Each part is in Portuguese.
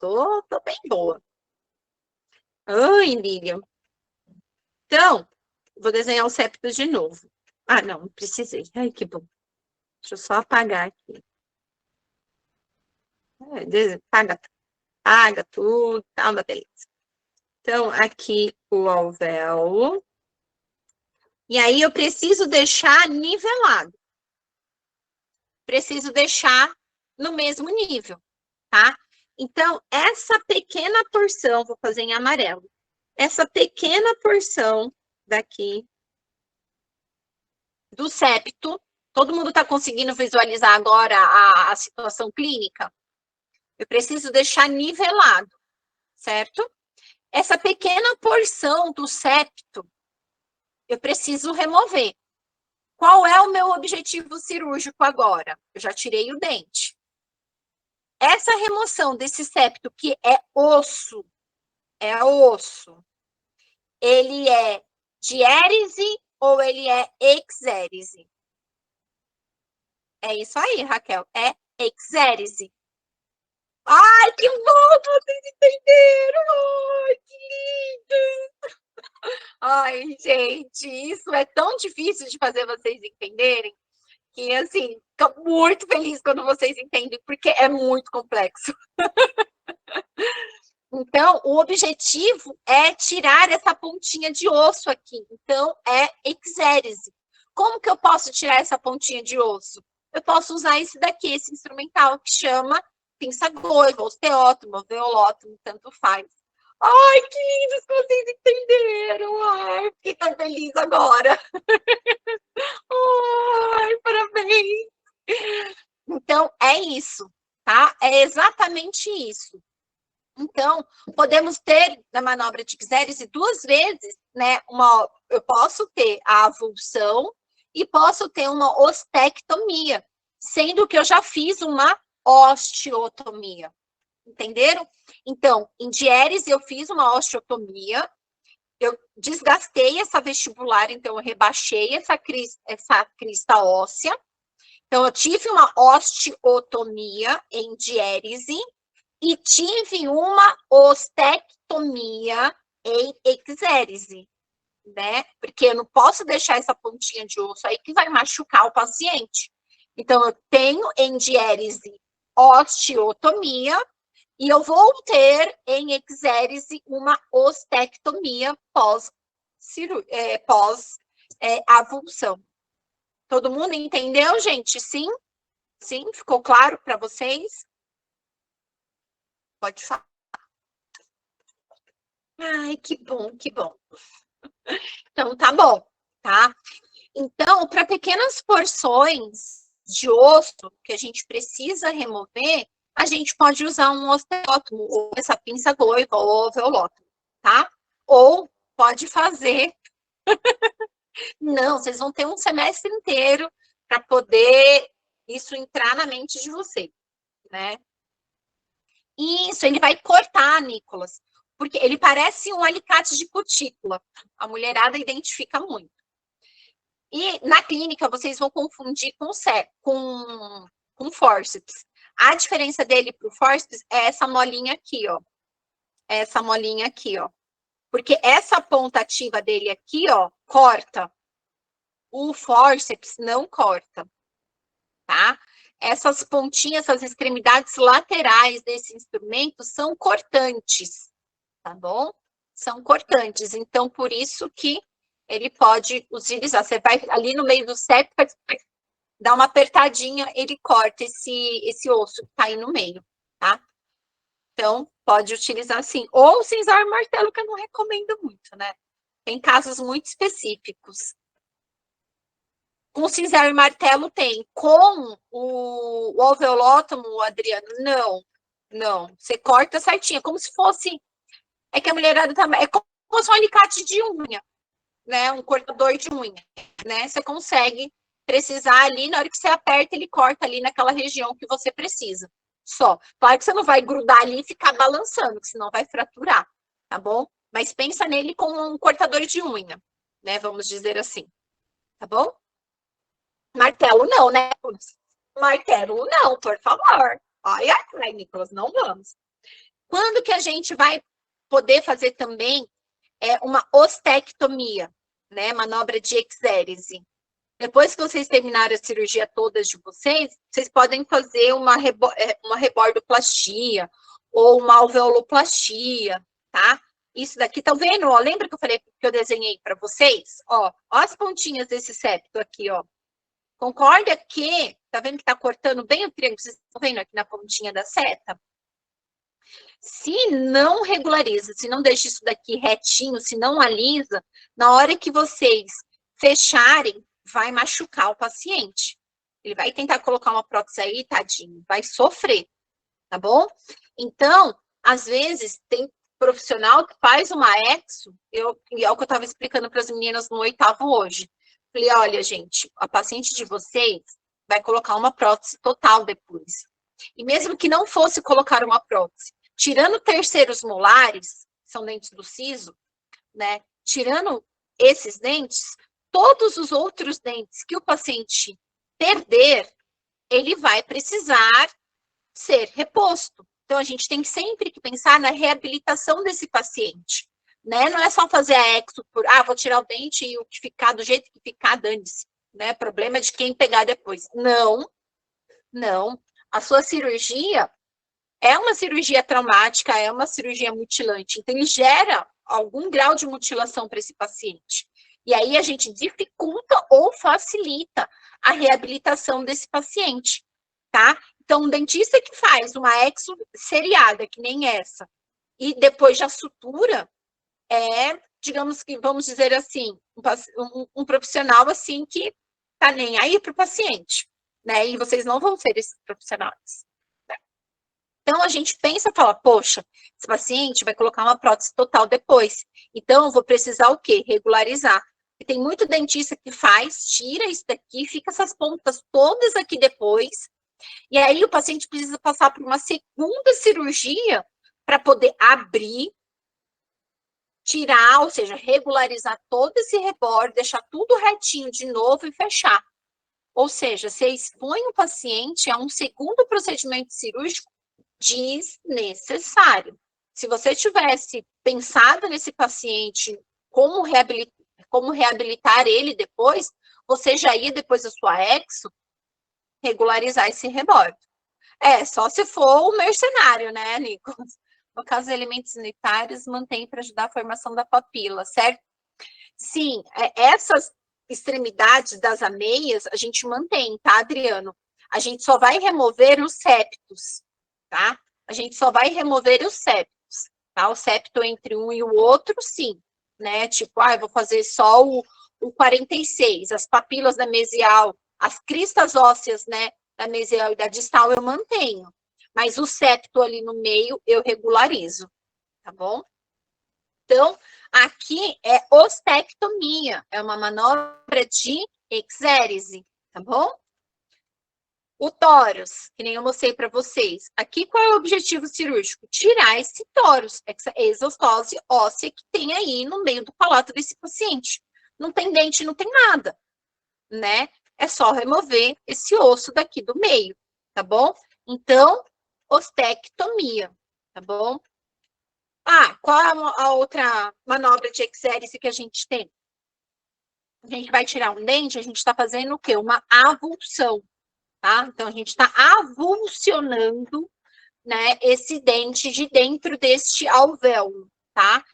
tô bem boa. Oi, Lilian. Então, vou desenhar o septo de novo. Ah, não precisei. Ai, que bom. Deixa eu só apagar aqui. Apaga tudo, tá uma beleza. Então, aqui o alvéolo. E aí eu preciso deixar nivelado. Preciso deixar no mesmo nível, tá? Então, essa pequena porção, vou fazer em amarelo. Essa pequena porção daqui do septo, todo mundo está conseguindo visualizar agora a situação clínica? Eu preciso deixar nivelado, certo? Essa pequena porção do septo, eu preciso remover. Qual é o meu objetivo cirúrgico agora? Eu já tirei o dente. Essa remoção desse septo, que é osso, ele é diérese ou ele é exérese? É isso aí, Raquel, é exérese. Ai, que bom que vocês entenderam! Ai, que lindo! Ai, gente, isso é tão difícil de fazer vocês entenderem que, assim, fico muito feliz quando vocês entendem, porque é muito complexo. Então, o objetivo é tirar essa pontinha de osso aqui. Então, é exérese. Como que eu posso tirar essa pontinha de osso? Eu posso usar esse daqui, esse instrumental, que chama pinça-goiva, osteótomo, alveolótomo, tanto faz. Ai, que lindo que vocês entenderam! Ai, fiquei tão feliz agora! Ai, parabéns! Então, é isso, tá? É exatamente isso. Então, podemos ter na manobra de Xeris duas vezes, né? Eu posso ter a avulsão e posso ter uma ostectomia, sendo que eu já fiz uma osteotomia. Entenderam? Então, em diérese eu fiz uma osteotomia, eu desgastei essa vestibular, então eu rebaixei essa crista óssea. Então, eu tive uma osteotomia em diérese e tive uma ostectomia em exérese, né? Porque eu não posso deixar essa pontinha de osso aí que vai machucar o paciente. Então, eu tenho em diérese osteotomia e eu vou ter em exérese uma ostectomia pós-avulsão. Todo mundo entendeu, gente? Sim? Sim? Ficou claro para vocês? Pode falar. Ai, que bom, que bom. Então, tá bom, tá? Então, para pequenas porções de osso que a gente precisa remover, a gente pode usar um osteótomo, ou essa pinça goiva, ou alveolótomo, tá? Ou pode fazer. Não, vocês vão ter um semestre inteiro para poder isso entrar na mente de vocês, né? Isso, ele vai cortar, Nicolas, porque ele parece um alicate de cutícula. A mulherada identifica muito. E na clínica vocês vão confundir com forceps. A diferença dele para o forceps é essa molinha aqui, ó. Essa molinha aqui, ó. Porque essa ponta ativa dele aqui, ó, corta. O forceps não corta, tá? Essas pontinhas, essas extremidades laterais desse instrumento são cortantes, tá bom? São cortantes. Então, por isso que ele pode utilizar. Você vai ali no meio do septo, dá uma apertadinha, ele corta esse osso que tá aí no meio, tá? Então, pode utilizar assim. Ou cinzar o martelo, que eu não recomendo muito, né? Tem casos muito específicos. Com cinzar e martelo tem. Com o alveolótomo, Adriano, não. Não. Você corta certinho, como se fosse... É que a mulherada também... É como se fosse um alicate de unha, né? Um cortador de unha, né? Você consegue precisar ali, na hora que você aperta, ele corta ali naquela região que você precisa. Só. Claro que você não vai grudar ali e ficar balançando, que senão vai fraturar, tá bom? Mas pensa nele como um cortador de unha, né? Vamos dizer assim, tá bom? Martelo não, né? Martelo não, por favor. Ai, ai, Nicolas, não vamos. Quando que a gente vai poder fazer também uma ostectomia, né? Manobra de exérese. Depois que vocês terminarem a cirurgia todas de vocês, vocês podem fazer uma rebordoplastia ou uma alveoloplastia, tá? Isso daqui, tá vendo? Ó, lembra que eu falei que eu desenhei para vocês? Ó as pontinhas desse septo aqui, ó. Concorda que, tá vendo que tá cortando bem o triângulo? Vocês estão vendo aqui na pontinha da seta? Se não regulariza, se não deixa isso daqui retinho, se não alisa, na hora que vocês fecharem, vai machucar o paciente. Ele vai tentar colocar uma prótese aí, tadinho, vai sofrer, tá bom? Então, às vezes, tem profissional que faz uma exo, é o que eu estava explicando para as meninas no 8º hoje. Falei, olha, gente, a paciente de vocês vai colocar uma prótese total depois. E mesmo que não fosse colocar uma prótese, tirando terceiros molares, são dentes do siso, né? Tirando esses dentes, todos os outros dentes que o paciente perder, ele vai precisar ser reposto. Então, a gente tem sempre que pensar na reabilitação desse paciente, né? Não é só fazer a exo por, vou tirar o dente e o que ficar do jeito que ficar, dane-se, né? Problema de quem pegar depois. Não, não. A sua cirurgia é uma cirurgia traumática, é uma cirurgia mutilante, então ele gera algum grau de mutilação para esse paciente. E aí a gente dificulta ou facilita a reabilitação desse paciente, tá? Então, um dentista que faz uma exo seriada, que nem essa, e depois já sutura, digamos que, vamos dizer assim, um profissional assim que tá nem aí para o paciente, né? E vocês não vão ser esses profissionais. Então, a gente pensa e fala, poxa, esse paciente vai colocar uma prótese total depois. Então, eu vou precisar o quê? Regularizar. E tem muito dentista que faz, tira isso daqui, fica essas pontas todas aqui depois. E aí, o paciente precisa passar por uma segunda cirurgia para poder abrir, tirar, ou seja, regularizar todo esse rebordo, deixar tudo retinho de novo e fechar. Ou seja, você expõe o paciente a um segundo procedimento cirúrgico desnecessário. Se você tivesse pensado nesse paciente, como reabilitar ele depois, você já ia, depois da sua exo, regularizar esse rebordo. Só se for o mercenário, né, Nicolas? No caso, os elementos unitários mantém para ajudar a formação da papila, certo? Sim, essas extremidades das ameias, a gente mantém, tá, Adriano? A gente só vai remover os septos, tá? A gente só vai remover os septos, tá? O septo entre um e o outro, sim, né? Tipo, eu vou fazer só o 46, as papilas da mesial, as cristas ósseas, né, da mesial e da distal eu mantenho, mas o septo ali no meio eu regularizo, tá bom? Então, aqui é ostectomia, é uma manobra de exérese, tá bom? O tórax, que nem eu mostrei para vocês. Aqui, qual é o objetivo cirúrgico? Tirar esse tórax, essa exostose óssea que tem aí no meio do palato desse paciente. Não tem dente, não tem nada, né? É só remover esse osso daqui do meio, tá bom? Então, ostectomia, tá bom? Qual é a outra manobra de exérese que a gente tem? A gente vai tirar um dente, a gente está fazendo o quê? Uma avulsão, tá? Então, a gente está avulsionando, né, esse dente de dentro deste alvéolo, tá?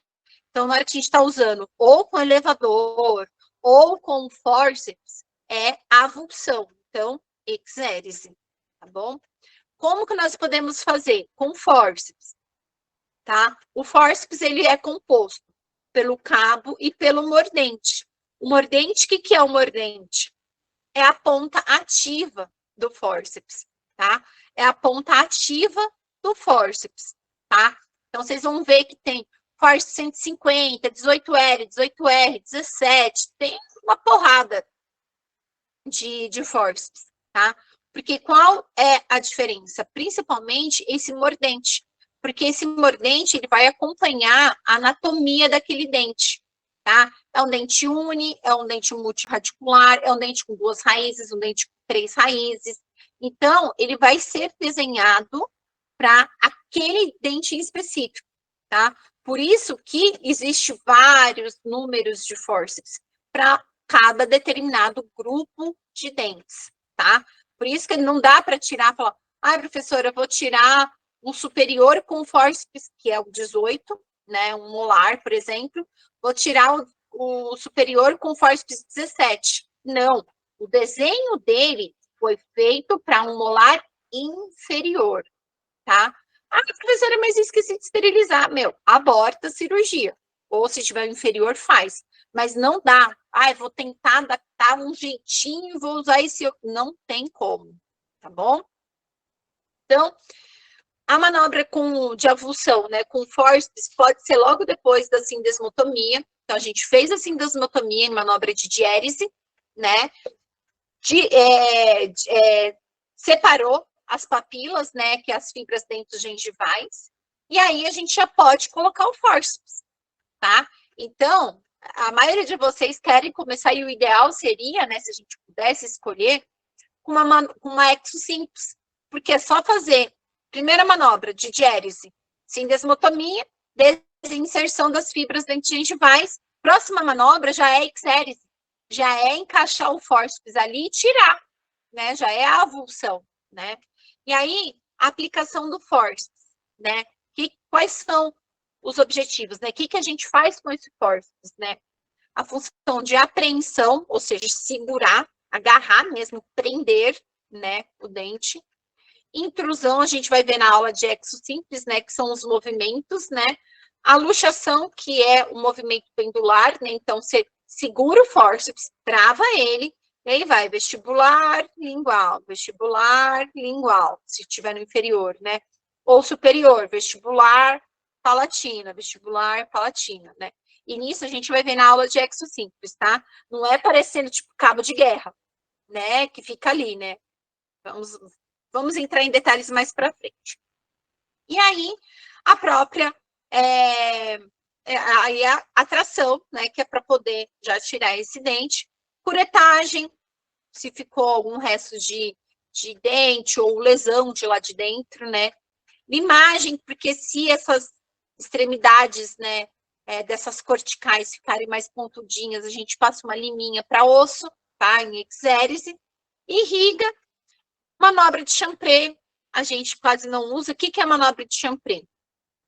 Então, na hora que a gente está usando ou com elevador ou com forceps, é avulsão. Então, exérese, tá bom? Como que nós podemos fazer? Com forceps, tá? O forceps, ele é composto pelo cabo e pelo mordente. O mordente, o que é o mordente? É a ponta ativa do forceps, tá? É a ponta ativa do forceps, tá? Então, vocês vão ver que tem forceps 150, 18L, 18R, 17, tem uma porrada de forceps, tá? Porque qual é a diferença? Principalmente esse mordente, porque esse mordente, ele vai acompanhar a anatomia daquele dente, tá? É um dente uni, é um dente multiradicular, é um dente com 2 raízes, um dente com 3 raízes. Então, ele vai ser desenhado para aquele dente em específico, tá? Por isso que existe vários números de fórceps para cada determinado grupo de dentes, tá? Por isso que não dá para tirar e falar, professora, eu vou tirar um superior com fórceps, que é o 18, né? Um molar, por exemplo, vou tirar o superior com fórceps 17. Não, o desenho dele foi feito para um molar inferior, tá? Professora, mas esqueci de esterilizar. Aborta a cirurgia. Ou se tiver inferior, faz. Mas não dá. Eu vou tentar adaptar um jeitinho e vou usar esse. Não tem como, tá bom? Então, a manobra de avulsão, né, com fórceps, pode ser logo depois da sindesmotomia. Então, a gente fez a sindesmotomia em manobra de diérese, né? Separou as papilas, né, que é as fibras dentogengivais, e aí a gente já pode colocar o fórceps, tá? Então, a maioria de vocês querem começar, e o ideal seria, né, se a gente pudesse escolher, com uma exo simples, porque é só fazer primeira manobra de diérese, sindesmotomia, desinserção das fibras dentogengivais, próxima manobra já é exérese, já é encaixar o fórceps ali e tirar, né? Já é a avulsão, né? E aí, a aplicação do fórceps, né? Quais são os objetivos, né? O que a gente faz com esse fórceps, né? A função de apreensão, ou seja, segurar, agarrar mesmo, prender, né, o dente. Intrusão, a gente vai ver na aula de exo simples, né, que são os movimentos, né? A luxação, que é o movimento pendular, né? Então, você segura o fórceps, trava ele, e aí vai vestibular, lingual, se estiver no inferior, né? Ou superior, vestibular, palatina, né? E nisso a gente vai ver na aula de exo simples, tá? Não é parecendo tipo cabo de guerra, né? Que fica ali, né? Vamos entrar em detalhes mais para frente. E aí, a própria aí a atração, né? Que é para poder já tirar esse dente. Curetagem, se ficou algum resto de dente ou lesão de lá de dentro, né? Limagem, porque se essas extremidades, né, dessas corticais ficarem mais pontudinhas, a gente passa uma liminha para osso, tá? Em exérese. Irriga, manobra de Champré, a gente quase não usa. O que é manobra de Champré?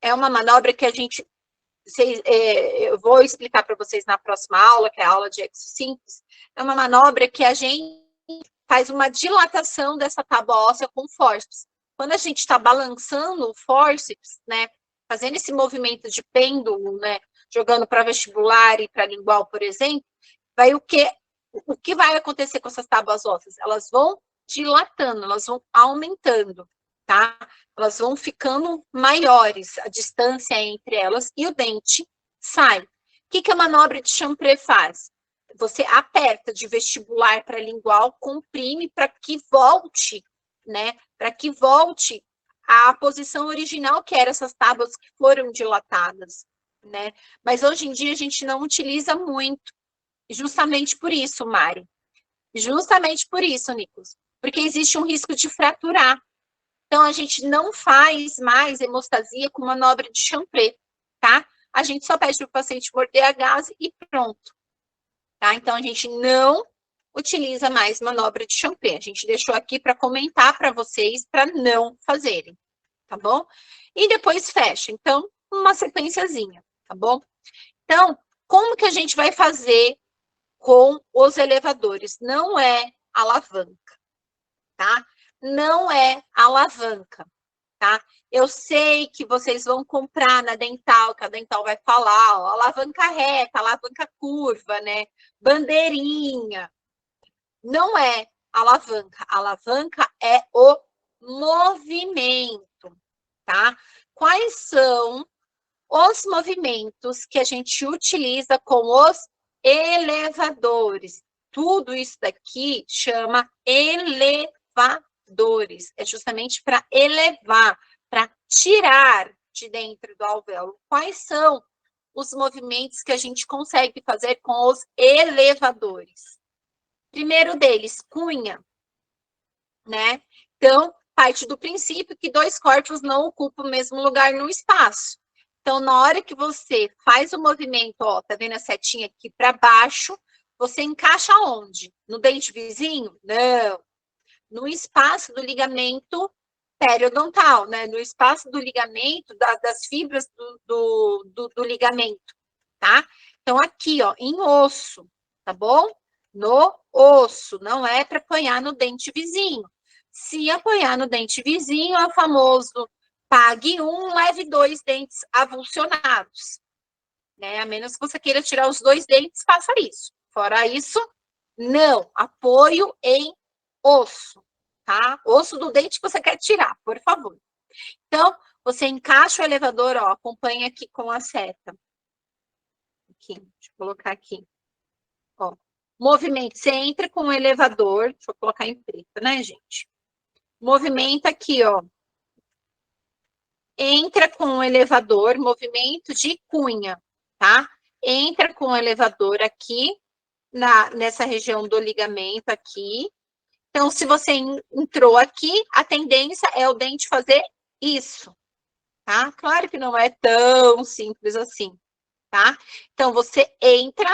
É uma manobra que a gente, eu vou explicar para vocês na próxima aula, que é a aula de exo simples. É uma manobra que a gente faz uma dilatação dessa tábua óssea com fórceps. Quando a gente está balançando o fórceps, né, fazendo esse movimento de pêndulo, né, jogando para vestibular e para lingual, por exemplo, o que vai acontecer com essas tábuas ósseas? Elas vão dilatando, elas vão aumentando, tá? Elas vão ficando maiores, a distância entre elas, e o dente sai. O que a manobra de Champré faz? Você aperta de vestibular para lingual, comprime para que volte, né? Para que volte à posição original, que eram essas tábuas que foram dilatadas, né? Mas hoje em dia a gente não utiliza muito, justamente por isso, Mari. Justamente por isso, Nicolas. Porque existe um risco de fraturar. Então, a gente não faz mais hemostasia com manobra de Champré, tá? A gente só pede para o paciente morder a gase e pronto. Tá? Então, a gente não utiliza mais manobra de Champré. A gente deixou aqui para comentar para vocês, para não fazerem, tá bom? E depois fecha. Então, uma sequenciazinha, tá bom? Então, como que a gente vai fazer com os elevadores? Não é alavanca, tá? Não é alavanca, tá? Eu sei que vocês vão comprar na Dental, que a Dental vai falar, ó, alavanca reta, alavanca curva, né? Bandeirinha. Não é alavanca. Alavanca é o movimento, tá? Quais são os movimentos que a gente utiliza com os elevadores? Tudo isso daqui chama elevadores. É justamente para elevar, para tirar de dentro do alvéolo. Quais são os movimentos que a gente consegue fazer com os elevadores? Primeiro deles, cunha, né? Então, parte do princípio que dois corpos não ocupam o mesmo lugar no espaço. Então, na hora que você faz o movimento, ó, tá vendo a setinha aqui para baixo, você encaixa onde? No dente vizinho? Não. No espaço do ligamento periodontal, né? No espaço do ligamento, das fibras do ligamento, tá? Então, aqui, ó, em osso, tá bom? No osso, não é para apoiar no dente vizinho. Se apoiar no dente vizinho, é o famoso pague um, leve dois dentes avulsionados, né? A menos que você queira tirar os dois dentes, faça isso. Fora isso, não. Apoio em osso, tá? Osso do dente que você quer tirar, por favor. Então, você encaixa o elevador, ó, acompanha aqui com a seta. Aqui, deixa eu colocar aqui. Ó, movimento, você entra com o elevador, deixa eu colocar em preto, né, gente? Movimenta aqui, ó. Entra com o elevador, movimento de cunha, tá? Entra com o elevador aqui, nessa região do ligamento aqui. Então, se você entrou aqui, a tendência é o dente fazer isso, tá? Claro que não é tão simples assim, tá? Então, você entra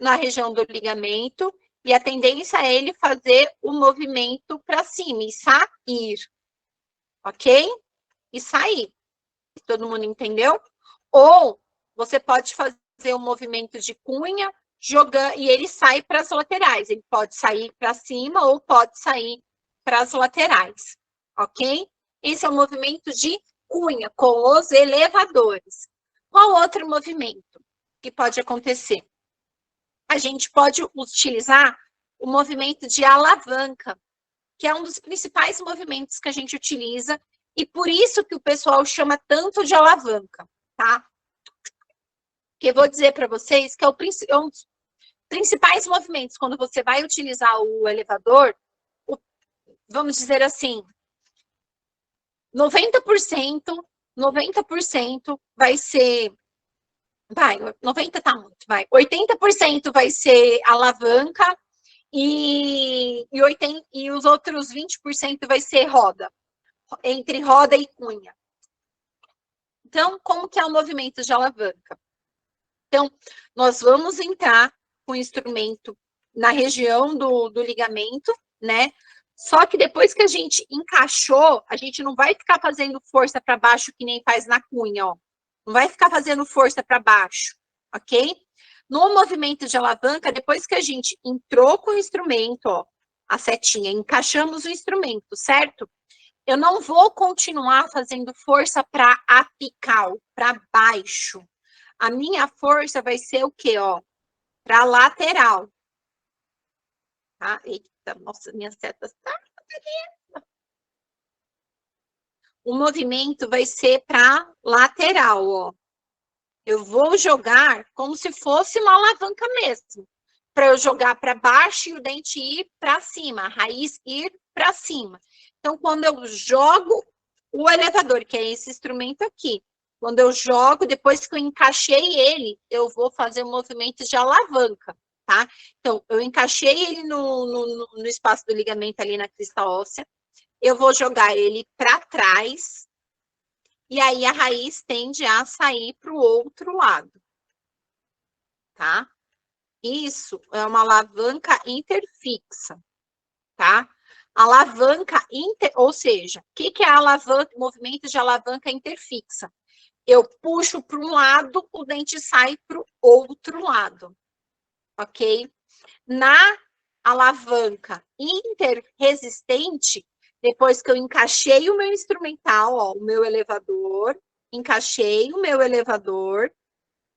na região do ligamento e a tendência é ele fazer o movimento para cima e sair, ok? E sair. Todo mundo entendeu? Ou você pode fazer um movimento de cunha jogando e ele sai para as laterais. Ele pode sair para cima ou pode sair para as laterais, ok? Esse é o movimento de cunha com os elevadores. Qual outro movimento que pode acontecer? A gente pode utilizar o movimento de alavanca, que é um dos principais movimentos que a gente utiliza e por isso que o pessoal chama tanto de alavanca, tá? Que eu vou dizer para vocês que é um dos principais movimentos quando você vai utilizar o elevador, vamos dizer assim, 90% vai ser, 90 tá muito, 80% vai ser alavanca e os outros 20% vai ser roda, entre roda e cunha. Então, como que é o movimento de alavanca? Então, nós vamos entrar com o instrumento na região do ligamento, né? Só que depois que a gente encaixou, a gente não vai ficar fazendo força para baixo que nem faz na cunha, ó. Não vai ficar fazendo força para baixo, ok? No movimento de alavanca, depois que a gente entrou com o instrumento, ó, a setinha, encaixamos o instrumento, certo? Eu não vou continuar fazendo força para apical, para baixo. A minha força vai ser o quê, ó? Para lateral. Tá? Eita, nossa, minha seta tá. O movimento vai ser para lateral, ó. Eu vou jogar como se fosse uma alavanca mesmo. Para eu jogar para baixo e o dente ir para cima, a raiz ir para cima. Então, quando eu jogo o elevador, que é esse instrumento aqui, quando eu jogo, depois que eu encaixei ele, eu vou fazer um movimento de alavanca, tá? Então, eu encaixei ele no espaço do ligamento ali na crista óssea, eu vou jogar ele para trás, e aí a raiz tende a sair para o outro lado, tá? Isso é uma alavanca interfixa, tá? Alavanca, ou seja, o que é a alavanca, movimento de alavanca interfixa? Eu puxo para um lado, o dente sai para o outro lado, ok? Na alavanca interresistente, depois que eu encaixei o meu instrumental, ó, o meu elevador, encaixei o meu elevador,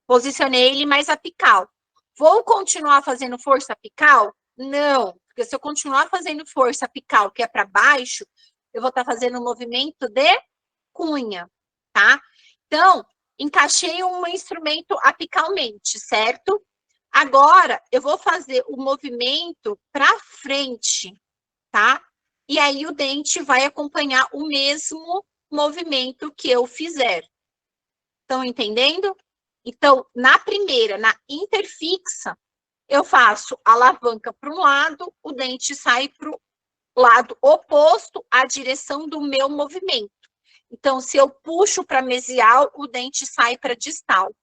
posicionei ele mais apical. Vou continuar fazendo força apical? Não, porque se eu continuar fazendo força apical, que é para baixo, eu vou estar fazendo um movimento de cunha, tá? Então, encaixei um instrumento apicalmente, certo? Agora, eu vou fazer o movimento para frente, tá? E aí o dente vai acompanhar o mesmo movimento que eu fizer. Estão entendendo? Então, na primeira, na interfixa, eu faço alavanca para um lado, o dente sai para o lado oposto à direção do meu movimento. Então, se eu puxo para mesial, o dente sai para distal,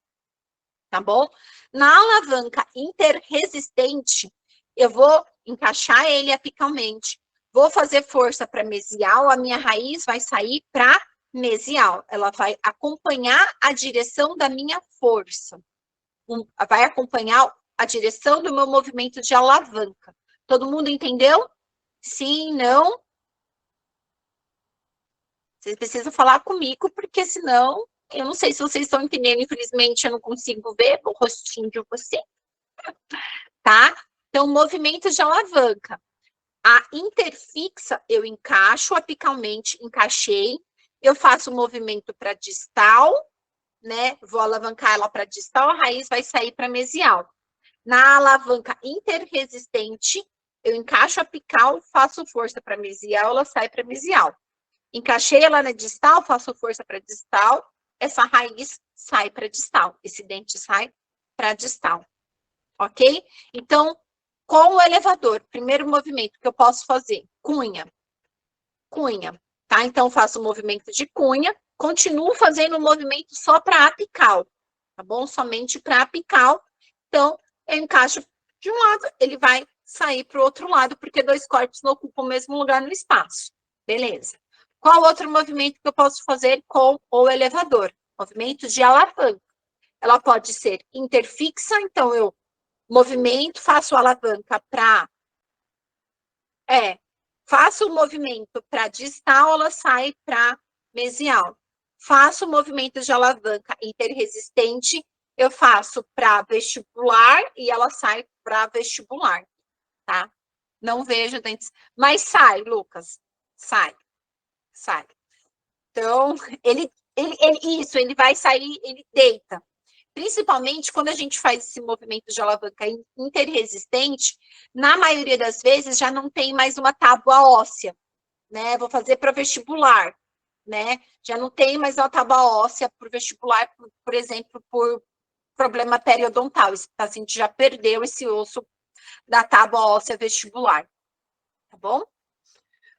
tá bom? Na alavanca interresistente, eu vou encaixar ele apicalmente, vou fazer força para mesial, a minha raiz vai sair para mesial, ela vai acompanhar a direção da minha força, vai acompanhar a direção do meu movimento de alavanca. Todo mundo entendeu? Sim, não? Vocês precisam falar comigo, porque senão, eu não sei se vocês estão entendendo, infelizmente eu não consigo ver o rostinho de você, tá? Então, movimento de alavanca. A interfixa, eu encaixo apicalmente, encaixei, eu faço o movimento para distal, né? Vou alavancar ela para distal, a raiz vai sair para mesial. Na alavanca interresistente, eu encaixo apical, faço força para mesial, ela sai para mesial. Encaixei ela na distal, faço força para distal, essa raiz sai para distal, esse dente sai para distal, ok? Então, com o elevador, primeiro movimento que eu posso fazer, cunha, tá? Então, faço o movimento de cunha, continuo fazendo o movimento só para apical, tá bom? Somente para apical. Então, eu encaixo de um lado, ele vai sair para o outro lado, porque dois corpos não ocupam o mesmo lugar no espaço. Beleza. Qual outro movimento que eu posso fazer com o elevador? Movimento de alavanca. Ela pode ser interfixa, então eu movimento, faço alavanca para... faço o movimento para distal, ela sai para mesial. Faço o movimento de alavanca interresistente, eu faço para vestibular e ela sai para vestibular, tá? Não vejo dentes, mas sai, Lucas, sai. Então, ele vai sair, ele deita. Principalmente quando a gente faz esse movimento de alavanca interresistente, na maioria das vezes já não tem mais uma tábua óssea, né? Vou fazer para vestibular, né? Já não tem mais uma tábua óssea para o vestibular, por exemplo, por problema periodontal. Esse paciente já perdeu esse osso da tábua óssea vestibular, tá bom?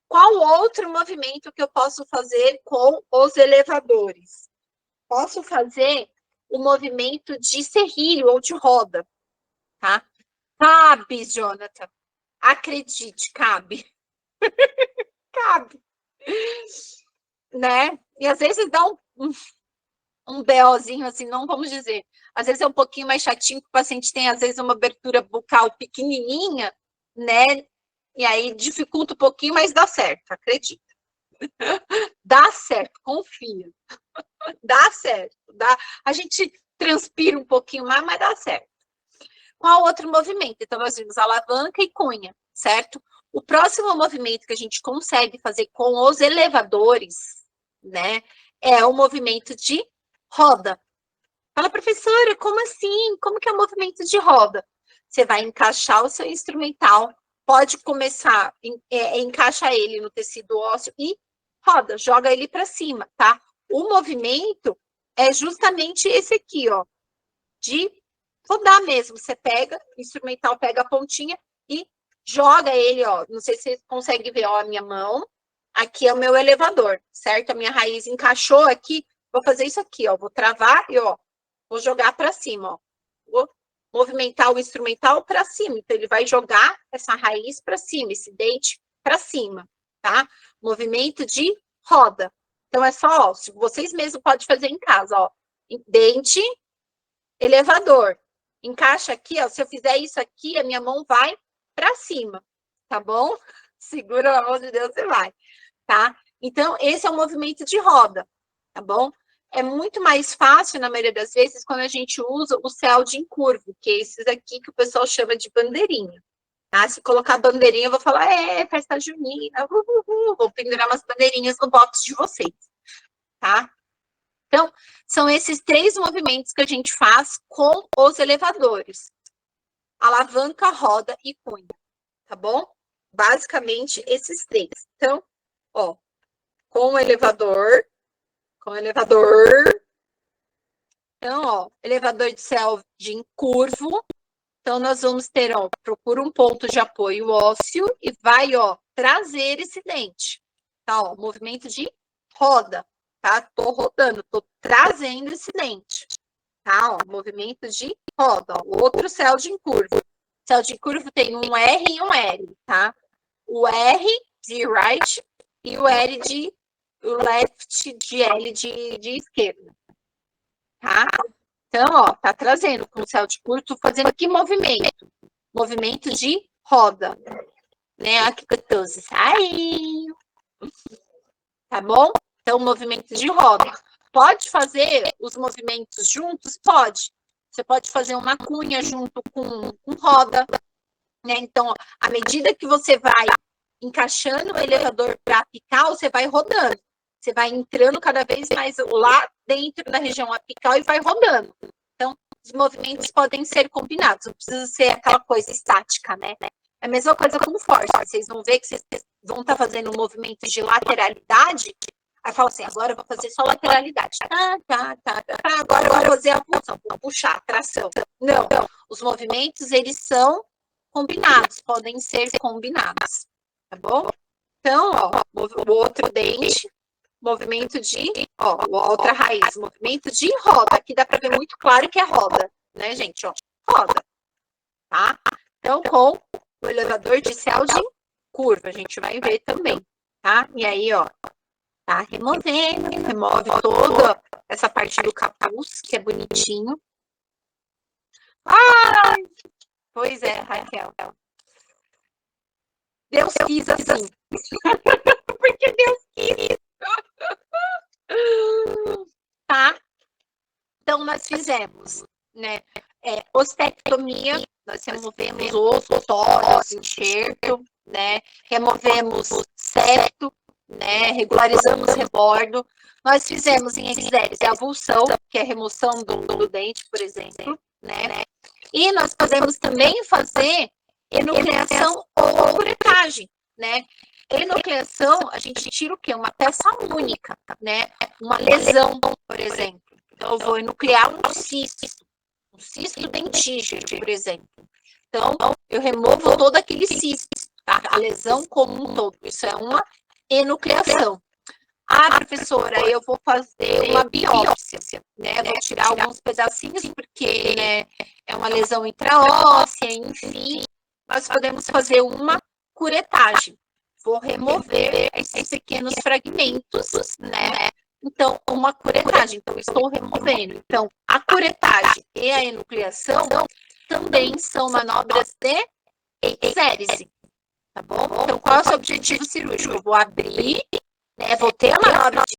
Qual outro movimento que eu posso fazer com os elevadores? Posso fazer o movimento de serrilho ou de roda, tá? Cabe, Jonathan. Acredite, cabe. Cabe. Né? E às vezes dá um BOzinho, assim, não vamos dizer. Às vezes é um pouquinho mais chatinho, que o paciente tem, às vezes, uma abertura bucal pequenininha, né? E aí dificulta um pouquinho, mas dá certo, acredita. Dá certo, confia. Dá certo. A gente transpira um pouquinho mais, mas dá certo. Qual outro movimento? Então, nós vimos alavanca e cunha, certo? O próximo movimento que a gente consegue fazer com os elevadores, né, é o movimento de roda. Fala, professora, como assim? Como que é o movimento de roda? Você vai encaixar o seu instrumental, pode começar, encaixa ele no tecido ósseo e roda, joga ele para cima, tá? O movimento é justamente esse aqui, ó, de rodar mesmo. Você pega, o instrumental pega a pontinha e joga ele, ó. Não sei se você consegue ver, ó, a minha mão. Aqui é o meu elevador, certo? A minha raiz encaixou aqui. Vou fazer isso aqui, ó. Vou travar e, ó, vou jogar para cima, ó. Vou movimentar o instrumental para cima. Então, ele vai jogar essa raiz para cima, esse dente para cima, tá? Movimento de roda. Então, é só, ó, se vocês mesmos podem fazer em casa, ó. Dente, elevador. Encaixa aqui, ó. Se eu fizer isso aqui, a minha mão vai para cima, tá bom? Segura a mão de Deus e vai, tá? Então, esse é o movimento de roda, tá bom? É muito mais fácil, na maioria das vezes, quando a gente usa o Seldin curvo, que é esses aqui que o pessoal chama de bandeirinha. Tá? Se colocar bandeirinha, eu vou falar, festa junina, vou pendurar umas bandeirinhas no box de vocês, tá? Então, são esses três movimentos que a gente faz com os elevadores. Alavanca, roda e cunha, tá bom? Basicamente, esses três. Então, ó, com o elevador. Então, ó, elevador de Seldin curvo. Então, nós vamos ter, ó, procura um ponto de apoio ósseo e vai, ó, trazer esse dente. Tá, ó, movimento de roda, tá? Tô rodando, tô trazendo esse dente. Tá, ó, movimento de roda. Ó, outro Selden curvo. Selden curvo tem um R e um L, tá? O R de right e o L de o left de L de esquerda. Tá? Então, ó, tá trazendo com o Selden curvo, tô fazendo que movimento? Movimento de roda. Né? Aqui que eu tô saindo. Tá bom? Então, movimento de roda. Pode fazer os movimentos juntos? Pode. Você pode fazer uma cunha junto com roda, né? Então, à medida que você vai encaixando o elevador para apical, você vai rodando. Você vai entrando cada vez mais lá dentro da região apical e vai rodando. Então, os movimentos podem ser combinados, não precisa ser aquela coisa estática, né? É a mesma coisa com força. Vocês vão ver que vocês vão estar fazendo um movimento de lateralidade. Aí fala assim, agora eu vou fazer só lateralidade. Agora eu vou fazer a função, vou puxar, tração. Não, os movimentos, eles são combinados, podem ser combinados, tá bom? Então, ó, o outro dente, movimento de, ó, a outra raiz, movimento de roda. Aqui dá para ver muito claro que é roda, né, gente? Ó, roda, tá? Então, com o elevador de Selden curva, a gente vai ver também, tá? E aí, ó, tá removendo, remove toda essa parte do capuz, que é bonitinho. Ai, pois é, Raquel. Deus quis assim. Porque Deus quis. Tá? Então, nós fizemos, né? Ostectomia, nós removemos osso, tórax, enxerto, né? Removemos septo, né? Regularizamos rebordo. Nós fizemos em exérese a avulsão, que é a remoção do dente, por exemplo, né? E nós podemos também fazer enucleação ou curetagem, né? Enucleação, a gente tira o quê? Uma peça única, né? Uma lesão, por exemplo. Então, eu vou enuclear um cisto dentígeno, por exemplo. Então, eu removo todo aquele cisto, tá? A lesão como um todo. Isso é uma enucleação. Ah, professora, eu vou fazer uma biópsia, né? Eu vou tirar alguns pedacinhos, porque, né, é uma lesão intraóssea, enfim. Nós podemos fazer uma curetagem. Vou remover esses pequenos fragmentos, né? Então, uma curetagem. Então, estou removendo. Então, a curetagem e a enucleação também são manobras de exérese, tá bom? Então, qual é o seu objetivo cirúrgico? Eu vou abrir, né? Vou ter a manobra de